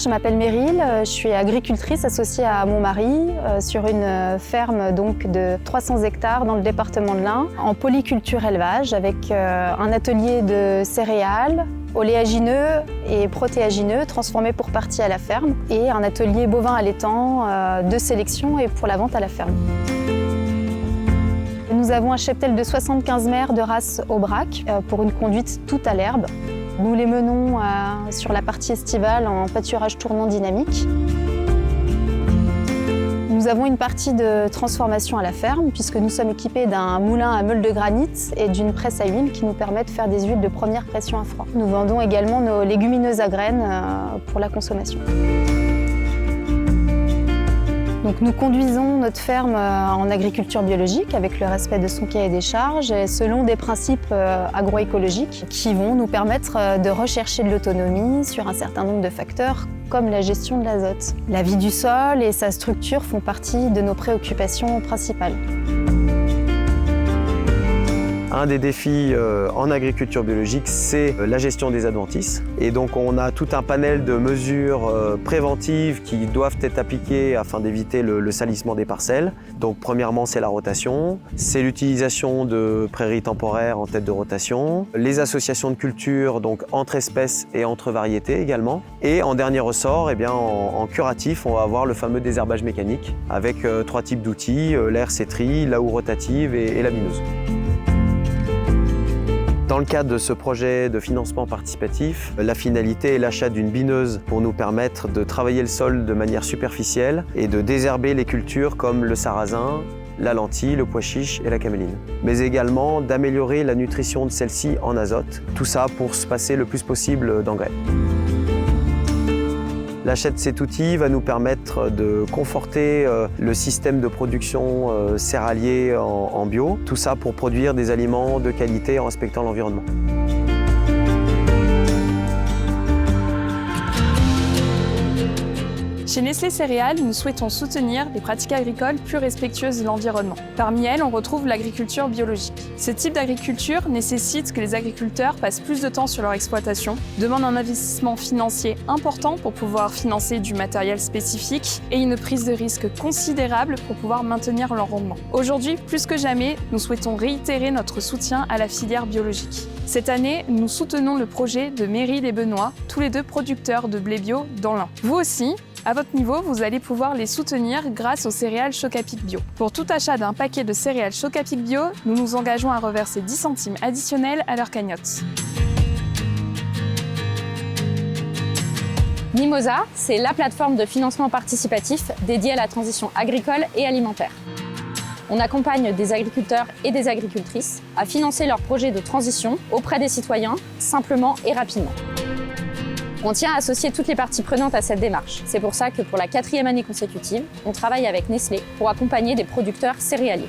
je m'appelle Meryl, je suis agricultrice associée à mon mari sur une ferme donc, de 300 hectares dans le département de l'Ain, en polyculture élevage avec un atelier de céréales, oléagineux et protéagineux transformés pour partie à la ferme et un atelier bovin allaitant de sélection et pour la vente à la ferme. Nous avons un cheptel de 75 mères de race Aubrac pour une conduite toute à l'herbe. Nous les menons sur la partie estivale en pâturage tournant dynamique. Nous avons une partie de transformation à la ferme puisque nous sommes équipés d'un moulin à meule de granit et d'une presse à huile qui nous permet de faire des huiles de première pression à froid. Nous vendons également nos légumineuses à graines pour la consommation. Donc nous conduisons notre ferme en agriculture biologique avec le respect de son cahier des charges et selon des principes agroécologiques qui vont nous permettre de rechercher de l'autonomie sur un certain nombre de facteurs comme la gestion de l'azote. La vie du sol et sa structure font partie de nos préoccupations principales. Un des défis en agriculture biologique, c'est la gestion des adventices. Et donc on a tout un panel de mesures préventives qui doivent être appliquées afin d'éviter le salissement des parcelles. Donc premièrement, c'est la rotation, c'est l'utilisation de prairies temporaires en tête de rotation, les associations de cultures donc entre espèces et entre variétés également. Et en dernier ressort, eh bien, en curatif, on va avoir le fameux désherbage mécanique avec 3 types d'outils, l'aire cétrie, la houe rotative et la bineuse. Dans le cadre de ce projet de financement participatif, la finalité est l'achat d'une bineuse pour nous permettre de travailler le sol de manière superficielle et de désherber les cultures comme le sarrasin, la lentille, le pois chiche et la caméline. Mais également d'améliorer la nutrition de celle-ci en azote. Tout ça pour se passer le plus possible d'engrais. L'achat de cet outil va nous permettre de conforter le système de production céréalier en bio. Tout ça pour produire des aliments de qualité en respectant l'environnement. Chez Nestlé Céréales, nous souhaitons soutenir des pratiques agricoles plus respectueuses de l'environnement. Parmi elles, on retrouve l'agriculture biologique. Ce type d'agriculture nécessite que les agriculteurs passent plus de temps sur leur exploitation, demande un investissement financier important pour pouvoir financer du matériel spécifique et une prise de risque considérable pour pouvoir maintenir leur rendement. Aujourd'hui, plus que jamais, nous souhaitons réitérer notre soutien à la filière biologique. Cette année, nous soutenons le projet de Meryl et Benoît, tous les deux producteurs de blé bio dans l'Ain. Vous aussi, à votre niveau, vous allez pouvoir les soutenir grâce aux céréales Chocapic Bio. Pour tout achat d'un paquet de céréales Chocapic Bio, nous nous engageons à reverser 10 centimes additionnels à leur cagnotte. Mimosa, c'est la plateforme de financement participatif dédiée à la transition agricole et alimentaire. On accompagne des agriculteurs et des agricultrices à financer leurs projets de transition auprès des citoyens, simplement et rapidement. On tient à associer toutes les parties prenantes à cette démarche. C'est pour ça que pour la 4e année consécutive, on travaille avec Nestlé pour accompagner des producteurs céréaliers.